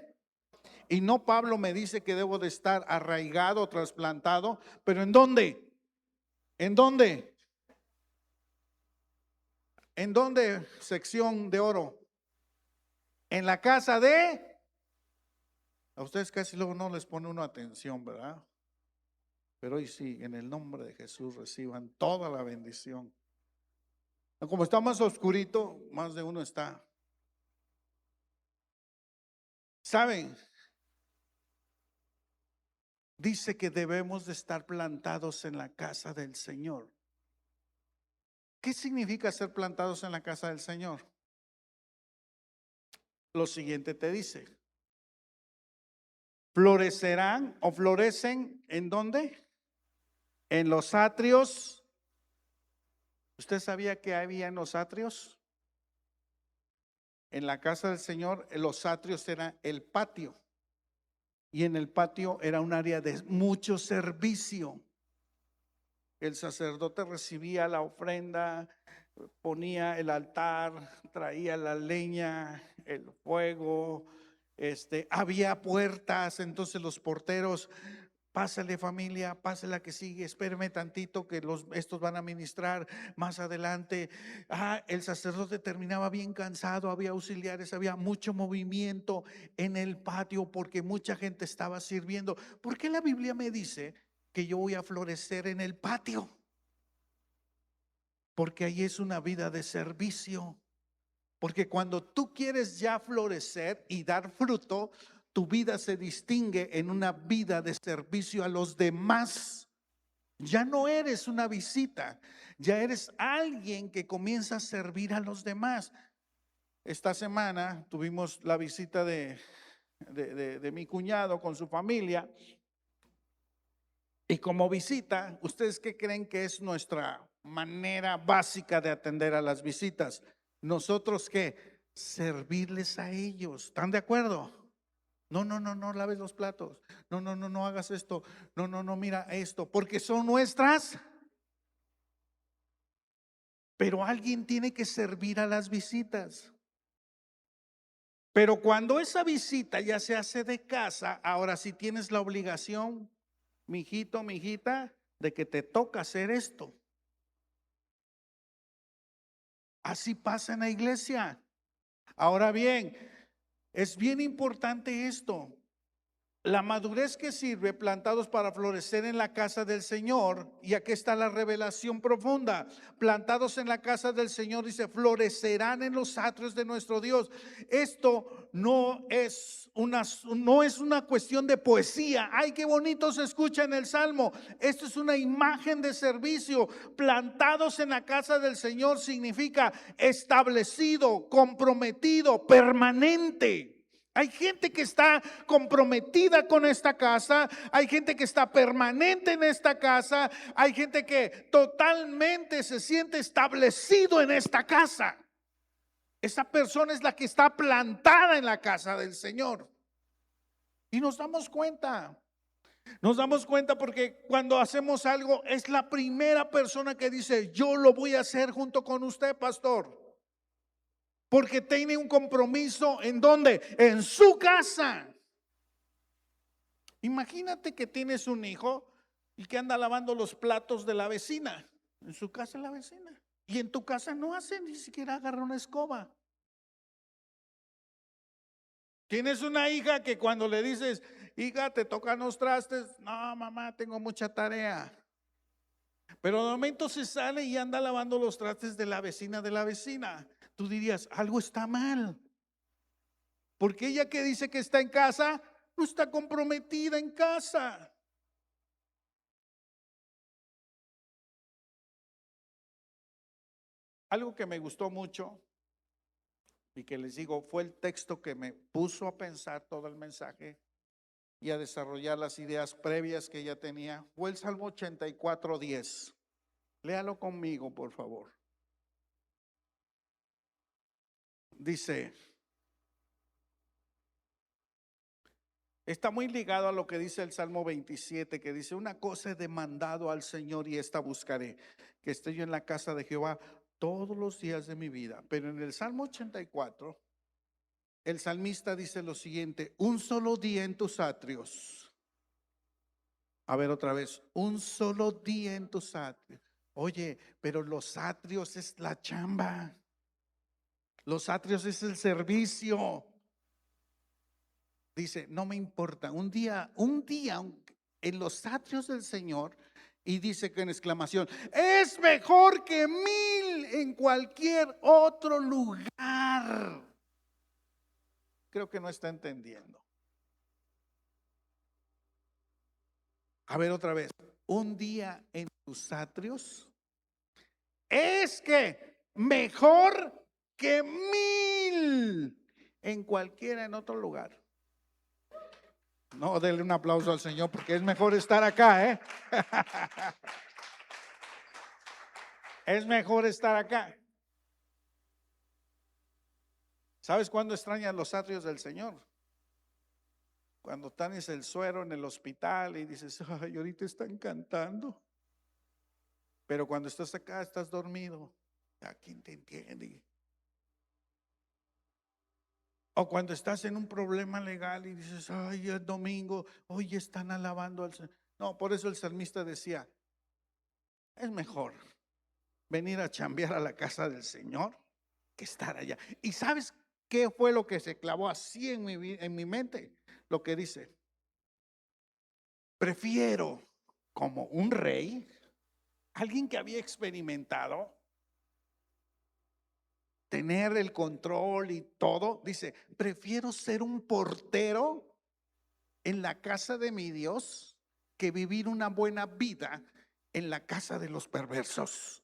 Y no, Pablo me dice que debo de estar arraigado, trasplantado, pero ¿en dónde? ¿En dónde? ¿En dónde? Sección de oro. En la casa de... A ustedes casi luego no les pone uno atención, ¿verdad? Pero hoy sí, en el nombre de Jesús reciban toda la bendición. Como está más oscurito, más de uno está. ¿Saben? Dice que debemos de estar plantados en la casa del Señor. ¿Qué significa ser plantados en la casa del Señor? Lo siguiente te dice. Florecerán o florecen ¿en dónde? En los atrios. ¿Usted sabía que había en los atrios? En la casa del Señor, los atrios era el patio. Y en el patio era un área de mucho servicio. El sacerdote recibía la ofrenda, ponía el altar, traía la leña, el fuego, había puertas, entonces los porteros, pásale familia, pásale la que sigue, espéreme tantito que estos van a ministrar más adelante. El sacerdote terminaba bien cansado, había auxiliares, había mucho movimiento en el patio porque mucha gente estaba sirviendo. ¿Por qué la Biblia me dice que yo voy a florecer en el patio? Porque ahí es una vida de servicio. Porque cuando tú quieres ya florecer y dar fruto, tu vida se distingue en una vida de servicio a los demás. Ya no eres una visita, ya eres alguien que comienza a servir a los demás. Esta semana tuvimos la visita de mi cuñado con su familia. Y como visita, ¿ustedes qué creen que es nuestra manera básica de atender a las visitas? Nosotros qué, servirles a ellos. ¿Están de acuerdo? No, no, no, no laves los platos. No, no, no, no hagas esto. No, no, no, mira esto, porque son nuestras. Pero alguien tiene que servir a las visitas. Pero cuando esa visita ya se hace de casa, ahora sí tienes la obligación, mijito, mijita, de que te toca hacer esto. Así pasa en la iglesia. Ahora bien, es bien importante esto. La madurez que sirve, plantados para florecer en la casa del Señor. Y aquí está la revelación profunda. Plantados en la casa del Señor, dice, florecerán en los atrios de nuestro Dios. Esto no es una cuestión de poesía. Ay, qué bonito se escucha en el Salmo. Esto es una imagen de servicio. Plantados en la casa del Señor significa establecido, comprometido, permanente. Hay gente que está comprometida con esta casa, hay gente que está permanente en esta casa, hay gente que totalmente se siente establecido en esta casa. Esa persona es la que está plantada en la casa del Señor. Y nos damos cuenta porque cuando hacemos algo es la primera persona que dice, yo lo voy a hacer junto con usted, pastor. Porque tiene un compromiso, ¿en dónde? En su casa. Imagínate que tienes un hijo y que anda lavando los platos de la vecina. En su casa la vecina. Y en tu casa no hace, ni siquiera agarra una escoba. Tienes una hija que cuando le dices, hija, te tocan los trastes. No, mamá, tengo mucha tarea. Pero de momento se sale y anda lavando los trastes de la vecina. Tú dirías, algo está mal. Porque ella que dice que está en casa, no está comprometida en casa. Algo que me gustó mucho y que les digo fue el texto que me puso a pensar todo el mensaje y a desarrollar las ideas previas que ella tenía. Fue el Salmo 84:10. Léalo conmigo, por favor. Dice, está muy ligado a lo que dice el Salmo 27, que dice, una cosa he demandado al Señor y esta buscaré, que esté yo en la casa de Jehová todos los días de mi vida. Pero en el Salmo 84, el salmista dice lo siguiente, un solo día en tus atrios. A ver otra vez, un solo día en tus atrios. Oye, pero los atrios es la chamba. Los atrios es el servicio. Dice, no me importa, un día en los atrios del Señor, y dice que en exclamación, es mejor que 1000 en cualquier otro lugar. Creo que no está entendiendo. A ver otra vez, un día en tus atrios es que mejor que 1000 en cualquiera en otro lugar. No, denle un aplauso al Señor porque es mejor estar acá, ¿eh? Es mejor estar acá. ¿Sabes cuándo extrañas los atrios del Señor? Cuando tienes el suero en el hospital y dices, ay, ahorita están cantando. Pero cuando estás acá, estás dormido. ¿A quién te entiende? O cuando estás en un problema legal y dices, ay, es domingo, hoy están alabando al Señor. No, por eso el salmista decía, es mejor venir a chambear a la casa del Señor que estar allá. ¿Y sabes qué fue lo que se clavó así en mi mente? Lo que dice, prefiero como un rey, alguien que había experimentado, tener el control y todo, dice, prefiero ser un portero en la casa de mi Dios que vivir una buena vida en la casa de los perversos.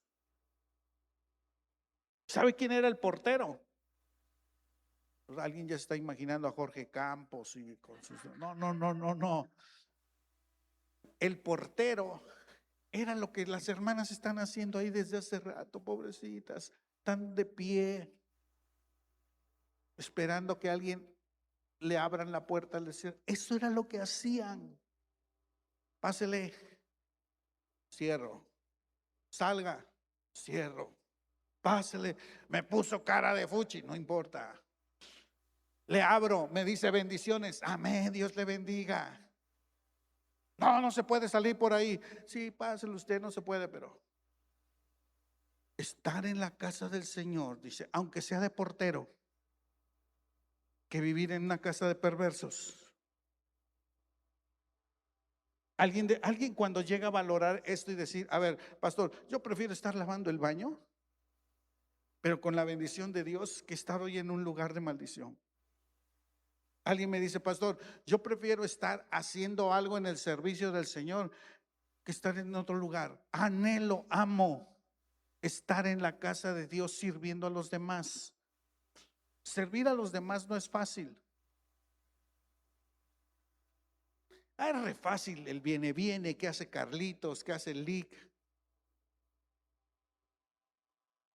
¿Sabe quién era el portero? Alguien ya está imaginando a Jorge Campos y con sus... No. El portero era lo que las hermanas están haciendo ahí desde hace rato, pobrecitas, están de pie, esperando que alguien le abran la puerta al desierto. Eso era lo que hacían. Pásele, cierro. Salga, cierro. Pásele, me puso cara de fuchi, no importa. Le abro, me dice bendiciones. Amén, Dios le bendiga. No se puede salir por ahí. Sí, pásele usted, no se puede, pero estar en la casa del Señor, dice, aunque sea de portero, que vivir en una casa de perversos. Alguien cuando llega a valorar esto y decir, a ver, pastor, yo prefiero estar lavando el baño, pero con la bendición de Dios, que estar hoy en un lugar de maldición. Alguien me dice, pastor, yo prefiero estar haciendo algo en el servicio del Señor que estar en otro lugar. Anhelo, amo estar en la casa de Dios sirviendo a los demás. Servir a los demás no es fácil. Es re fácil el viene, que hace Carlitos, que hace Lick.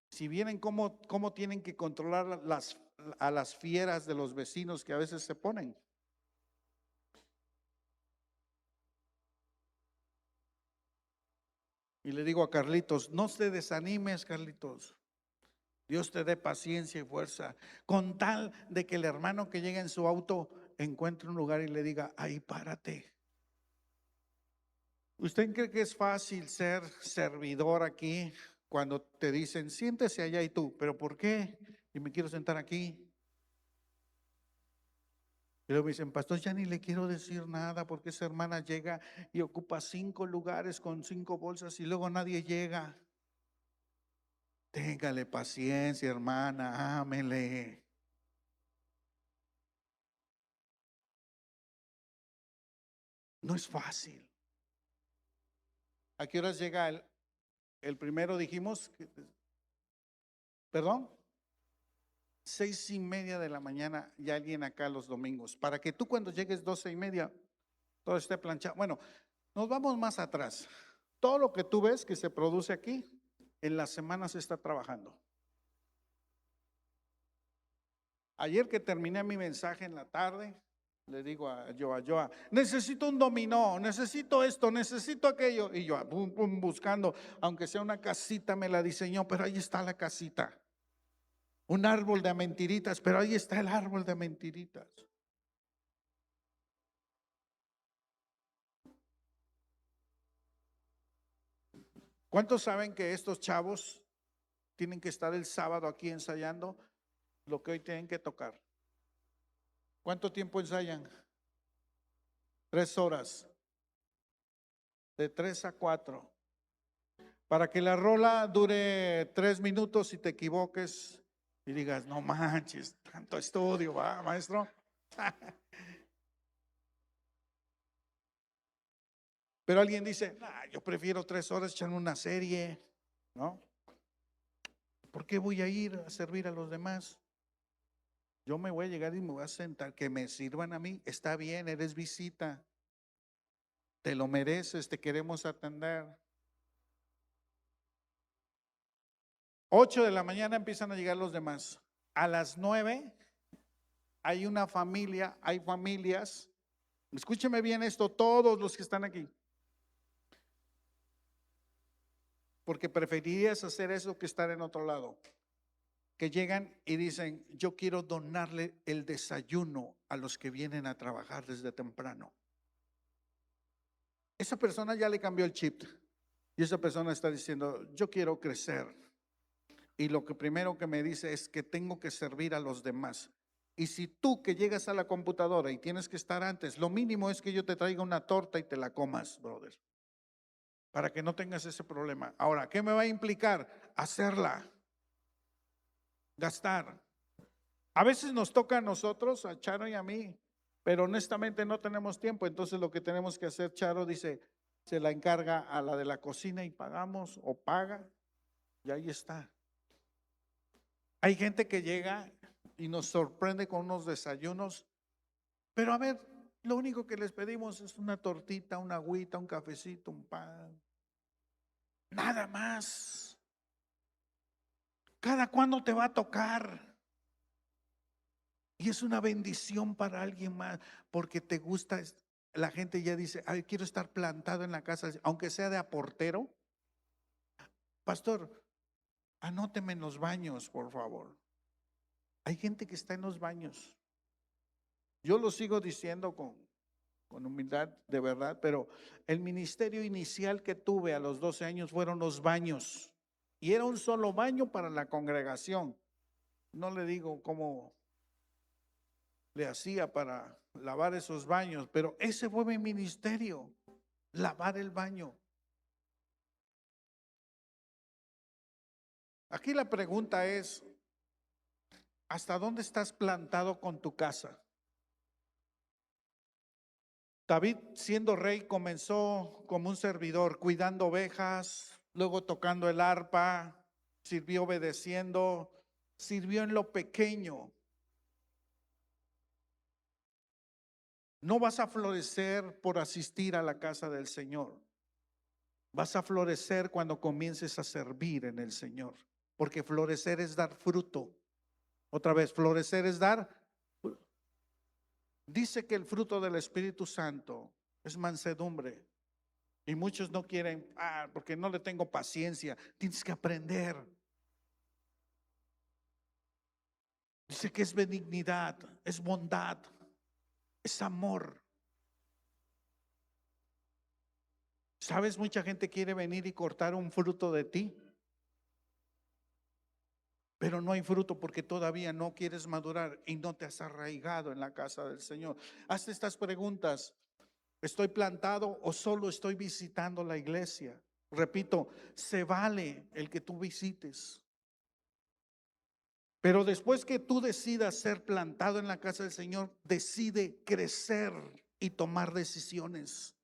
Si vienen cómo tienen que controlar a las fieras de los vecinos que a veces se ponen. Y le digo a Carlitos, no te desanimes, Carlitos. Dios te dé paciencia y fuerza, con tal de que el hermano que llega en su auto encuentre un lugar y le diga, ahí párate. ¿Usted cree que es fácil ser servidor aquí cuando te dicen, siéntese allá y tú, pero por qué? Y me quiero sentar aquí. Y luego me dicen, pastor, ya ni le quiero decir nada porque esa hermana llega y ocupa 5 lugares con 5 bolsas y luego nadie llega. Téngale paciencia, hermana, ámele. No es fácil. ¿A qué horas llega el primero? Dijimos, perdón, 6:30 de la mañana, y alguien acá los domingos, para que tú cuando llegues 12:30, todo esté planchado. Bueno, nos vamos más atrás. Todo lo que tú ves que se produce aquí, en la semana se está trabajando. Ayer que terminé mi mensaje en la tarde, le digo a Joa, necesito un dominó, necesito esto, necesito aquello. Y yo, pum, pum, buscando, aunque sea una casita, me la diseñó, pero ahí está la casita. Un árbol de mentiritas, pero ahí está el árbol de mentiritas. ¿Cuántos saben que estos chavos tienen que estar el sábado aquí ensayando lo que hoy tienen que tocar? ¿Cuánto tiempo ensayan? 3 horas, de 3 a 4. Para que la rola dure 3 minutos y te equivoques y digas, no manches, tanto estudio, ¿va, maestro? Pero alguien dice, nah, yo prefiero 3 horas echando una serie, ¿no? ¿Por qué voy a ir a servir a los demás? Yo me voy a llegar y me voy a sentar, que me sirvan a mí. Está bien, eres visita, te lo mereces, te queremos atender. 8 de la mañana empiezan a llegar los demás. A las 9 hay una familia, hay familias. Escúcheme bien esto, todos los que están aquí. Porque preferirías hacer eso que estar en otro lado. Que llegan y dicen, yo quiero donarle el desayuno a los que vienen a trabajar desde temprano. Esa persona ya le cambió el chip y esa persona está diciendo, yo quiero crecer. Y lo que primero que me dice es que tengo que servir a los demás. Y si tú que llegas a la computadora y tienes que estar antes, lo mínimo es que yo te traiga una torta y te la comas, brother, para que no tengas ese problema. Ahora, ¿qué me va a implicar? Hacerla, gastar. A veces nos toca a nosotros, a Charo y a mí, pero honestamente no tenemos tiempo. Entonces lo que tenemos que hacer, Charo dice, se la encarga a la de la cocina y pagamos o paga y ahí está. Hay gente que llega y nos sorprende con unos desayunos, pero a ver, lo único que les pedimos es una tortita, una agüita, un cafecito, un pan. Nada más. ¿Cada cuándo te va a tocar? Y es una bendición para alguien más, porque te gusta. La gente ya dice, ay, quiero estar plantado en la casa, aunque sea de aportero. Pastor, anóteme en los baños, por favor. Hay gente que está en los baños. Yo lo sigo diciendo con humildad, de verdad, pero el ministerio inicial que tuve a los 12 años fueron los baños. Y era un solo baño para la congregación. No le digo cómo le hacía para lavar esos baños, pero ese fue mi ministerio, lavar el baño. Aquí la pregunta es, ¿hasta dónde estás plantado con tu casa? David, siendo rey, comenzó como un servidor, cuidando ovejas, luego tocando el arpa, sirvió obedeciendo, sirvió en lo pequeño. No vas a florecer por asistir a la casa del Señor. Vas a florecer cuando comiences a servir en el Señor, porque florecer es dar fruto. Otra vez, florecer es dar. Dice que el fruto del Espíritu Santo es mansedumbre. Y muchos no quieren, porque no le tengo paciencia. Tienes que aprender. Dice que es benignidad, es bondad, es amor. ¿Sabes? Mucha gente quiere venir y cortar un fruto de ti, pero no hay fruto porque todavía no quieres madurar y no te has arraigado en la casa del Señor. Hazte estas preguntas. ¿Estoy plantado o solo estoy visitando la iglesia? Repito, se vale el que tú visites. Pero después que tú decidas ser plantado en la casa del Señor, decide crecer y tomar decisiones.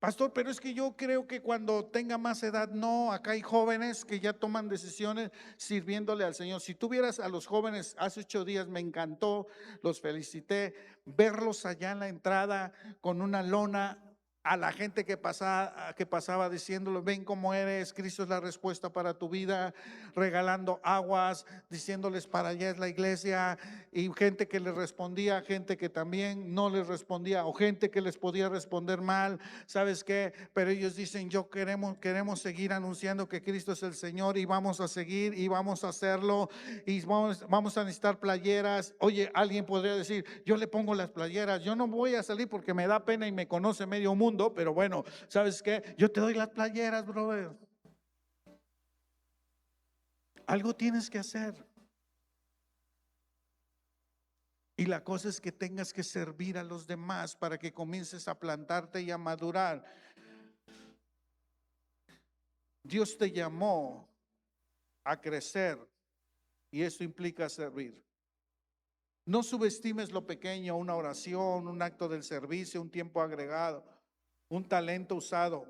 Pastor, pero es que yo creo que cuando tenga más edad, no, acá hay jóvenes que ya toman decisiones sirviéndole al Señor. Si tuvieras a los jóvenes hace 8 días, me encantó, los felicité, verlos allá en la entrada con una lona, a la gente que pasaba diciéndole, ven cómo eres, Cristo es la respuesta para tu vida, regalando aguas, diciéndoles para allá es la iglesia, y gente que les respondía, gente que también no les respondía, o gente que les podía responder mal. ¿Sabes qué? Pero ellos dicen, queremos seguir anunciando que Cristo es el Señor y vamos a seguir y vamos a hacerlo y vamos a necesitar playeras. Oye, alguien podría decir, yo le pongo las playeras, yo no voy a salir porque me da pena y me conoce medio mundo, pero bueno, ¿sabes qué? Yo te doy las playeras, brother. Algo tienes que hacer. Y la cosa es que tengas que servir a los demás para que comiences a plantarte y a madurar. Dios te llamó a crecer y eso implica servir. No subestimes lo pequeño, una oración, un acto del servicio, un tiempo agregado, un talento usado.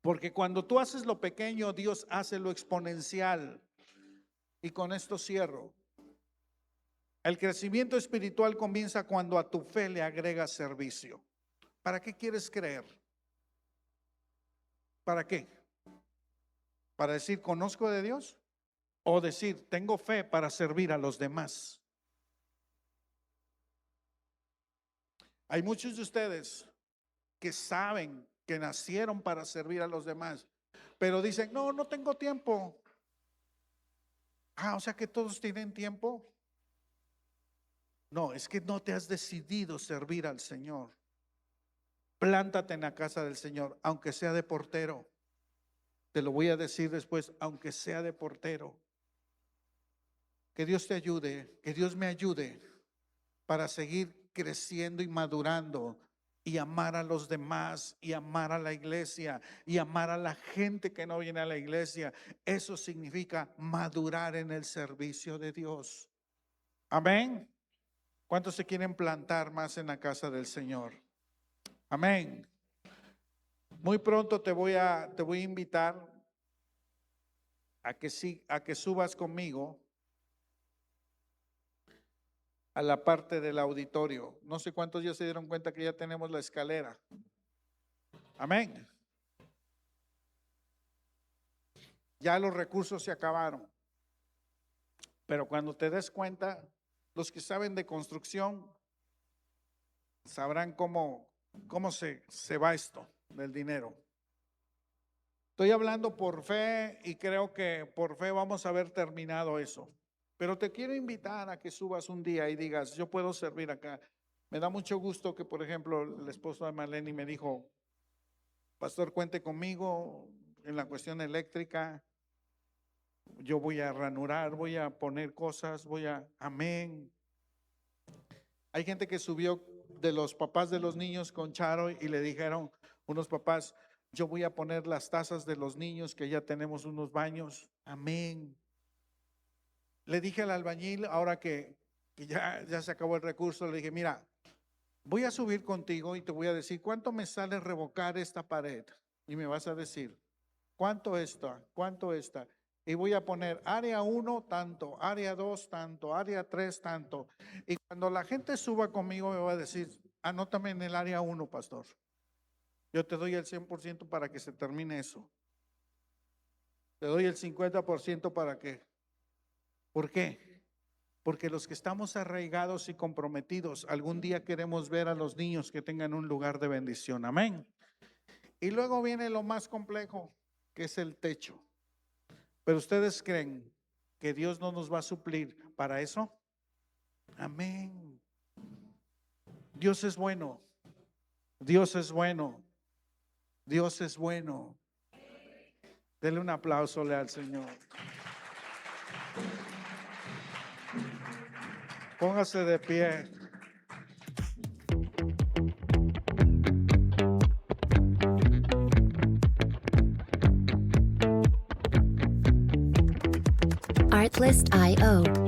Porque cuando tú haces lo pequeño, Dios hace lo exponencial. Y con esto cierro. El crecimiento espiritual comienza cuando a tu fe le agregas servicio. ¿Para qué quieres creer? ¿Para qué? ¿Para decir conozco de Dios? ¿O decir tengo fe para servir a los demás? Hay muchos de ustedes que saben que nacieron para servir a los demás, pero dicen, no, no tengo tiempo. O sea que todos tienen tiempo. No, es que no te has decidido servir al Señor. Plántate en la casa del Señor, aunque sea de portero. Te lo voy a decir después, aunque sea de portero. Que Dios te ayude, que Dios me ayude para seguir creciendo y madurando y amar a los demás y amar a la iglesia y amar a la gente que no viene a la iglesia. Eso significa madurar en el servicio de Dios. Amén. ¿Cuántos se quieren plantar más en la casa del Señor? Amén. Muy pronto te voy a invitar a que subas conmigo a la parte del auditorio. No sé cuántos ya se dieron cuenta que ya tenemos la escalera. Amén. Ya los recursos se acabaron. Pero cuando te des cuenta, los que saben de construcción sabrán cómo se va esto del dinero. Estoy hablando por fe y creo que por fe vamos a haber terminado eso. Pero te quiero invitar a que subas un día y digas, yo puedo servir acá. Me da mucho gusto que, por ejemplo, el esposo de Marlene me dijo, pastor, cuente conmigo, en la cuestión eléctrica. Yo voy a ranurar, voy a poner cosas, amén. Hay gente que subió de los papás de los niños con Charo y le dijeron unos papás, yo voy a poner las tazas de los niños que ya tenemos unos baños, amén. Le dije al albañil, ahora que ya se acabó el recurso, le dije, mira, voy a subir contigo y te voy a decir, ¿cuánto me sale revocar esta pared? Y me vas a decir, ¿cuánto esta? ¿Cuánto esta? Y voy a poner área 1 tanto, área 2 tanto, área 3 tanto. Y cuando la gente suba conmigo me va a decir, anótame en el área 1, pastor. Yo te doy el 100% para que se termine eso. Te doy el 50% para que. ¿Por qué? Porque los que estamos arraigados y comprometidos, algún día queremos ver a los niños que tengan un lugar de bendición. Amén. Y luego viene lo más complejo, que es el techo. Pero ustedes creen que Dios no nos va a suplir para eso. Amén. Dios es bueno. Dios es bueno. Dios es bueno. Denle un aplauso al Señor. Póngase de pie. Artlist.io